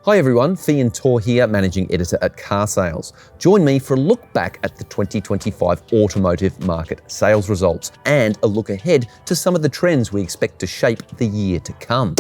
Hi everyone, Feann Torr here, Managing Editor at Carsales. Join me for a look back at the 2025 automotive market sales results and a look ahead to some of the trends we expect to shape the year to come.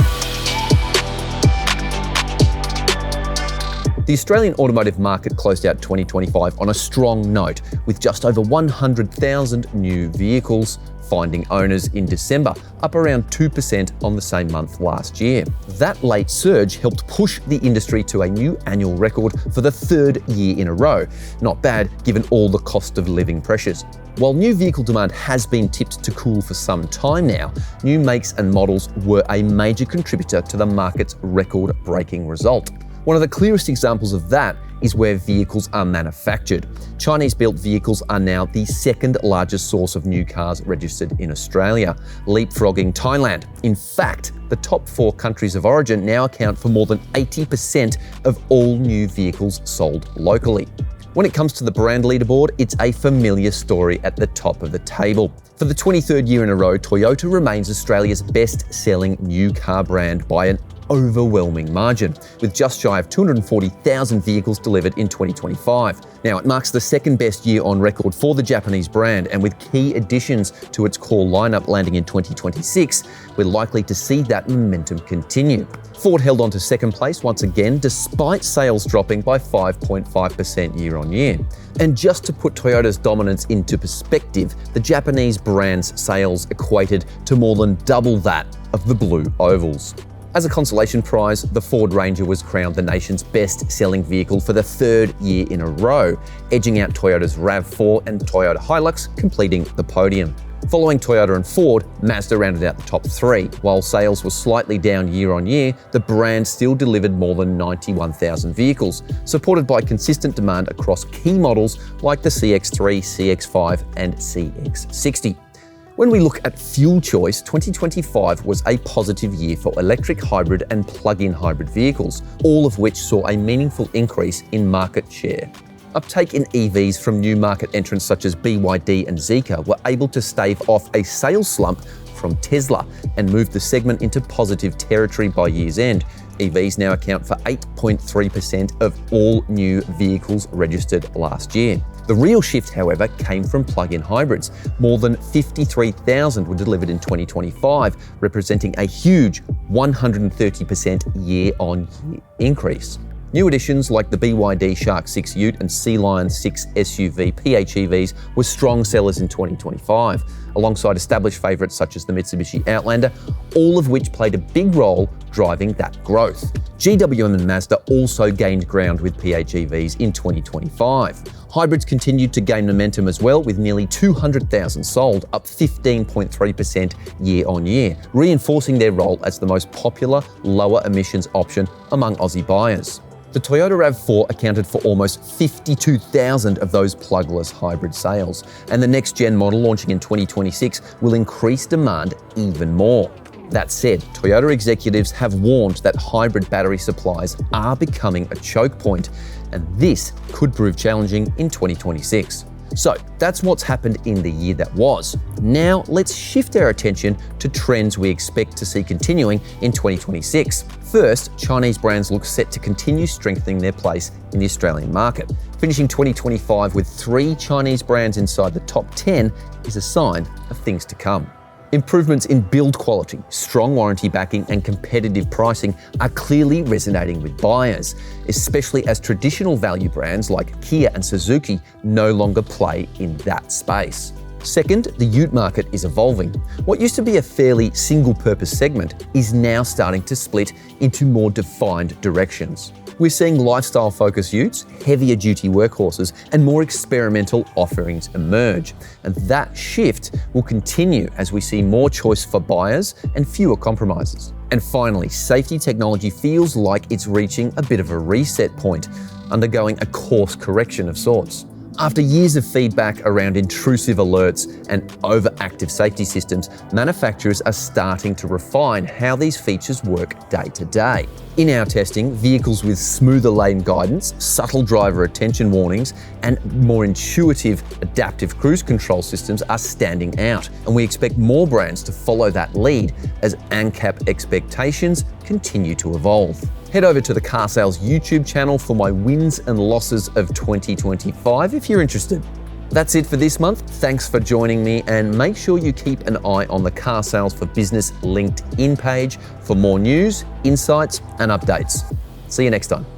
The Australian automotive market closed out 2025 on a strong note, with just over 100,000 new vehicles finding owners in December, up around 2% on the same month last year. That late surge helped push the industry to a new annual record for the third year in a row. Not bad given all the cost of living pressures. While new vehicle demand has been tipped to cool for some time now, new makes and models were a major contributor to the market's record-breaking result. One of the clearest examples of that is where vehicles are manufactured. Chinese-built vehicles are now the second largest source of new cars registered in Australia, leapfrogging Thailand. In fact, the top 4 countries of origin now account for more than 80% of all new vehicles sold locally. When it comes to the brand leaderboard, it's a familiar story at the top of the table. For the 23rd year in a row, Toyota remains Australia's best-selling new car brand by an overwhelming margin, with just shy of 240,000 vehicles delivered in 2025. Now, it marks the second best year on record for the Japanese brand, and with key additions to its core lineup landing in 2026, we're likely to see that momentum continue. Ford held on to second place once again, despite sales dropping by 5.5% year on year. And just to put Toyota's dominance into perspective, the Japanese brand's sales equated to more than double that of the blue ovals. As a consolation prize, the Ford Ranger was crowned the nation's best-selling vehicle for the third year in a row, edging out Toyota's RAV4 and Toyota Hilux, completing the podium. Following Toyota and Ford, Mazda rounded out the top 3. While sales were slightly down year on year, the brand still delivered more than 91,000 vehicles, supported by consistent demand across key models like the CX-3, CX-5 and CX-60. When we look at fuel choice, 2025 was a positive year for electric hybrid and plug-in hybrid vehicles, all of which saw a meaningful increase in market share. Uptake in EVs from new market entrants such as BYD and Zeekr were able to stave off a sales slump from Tesla and move the segment into positive territory by year's end. EVs now account for 8.3% of all new vehicles registered last year. The real shift, however, came from plug-in hybrids. More than 53,000 were delivered in 2025, representing a huge 130% year-on-year increase. New additions like the BYD Shark 6 Ute and Sea Lion 6 SUV PHEVs were strong sellers in 2025, alongside established favourites such as the Mitsubishi Outlander, all of which played a big role driving that growth. GWM and Mazda also gained ground with PHEVs in 2025. Hybrids continued to gain momentum as well, with nearly 200,000 sold, up 15.3% year on year, reinforcing their role as the most popular lower emissions option among Aussie buyers. The Toyota RAV4 accounted for almost 52,000 of those plugless hybrid sales, and the next-gen model launching in 2026 will increase demand even more. That said, Toyota executives have warned that hybrid battery supplies are becoming a choke point, and this could prove challenging in 2026. So that's what's happened in the year that was. Now let's shift our attention to trends we expect to see continuing in 2026. First, Chinese brands look set to continue strengthening their place in the Australian market. Finishing 2025 with 3 Chinese brands inside the top 10 is a sign of things to come. Improvements in build quality, strong warranty backing and competitive pricing are clearly resonating with buyers, especially as traditional value brands like Kia and Suzuki no longer play in that space. Second, the ute market is evolving. What used to be a fairly single-purpose segment is now starting to split into more defined directions. We're seeing lifestyle-focused utes, heavier-duty workhorses, and more experimental offerings emerge. And that shift will continue as we see more choice for buyers and fewer compromises. And finally, safety technology feels like it's reaching a bit of a reset point, undergoing a course correction of sorts. After years of feedback around intrusive alerts and overactive safety systems, manufacturers are starting to refine how these features work day to day. In our testing, vehicles with smoother lane guidance, subtle driver attention warnings, and more intuitive adaptive cruise control systems are standing out, and we expect more brands to follow that lead as ANCAP expectations continue to evolve. Head over to the Car Sales YouTube channel for my wins and losses of 2025 if you're interested. That's it for this month. Thanks for joining me, and make sure you keep an eye on the Car Sales for Business LinkedIn page for more news, insights, and updates. See you next time.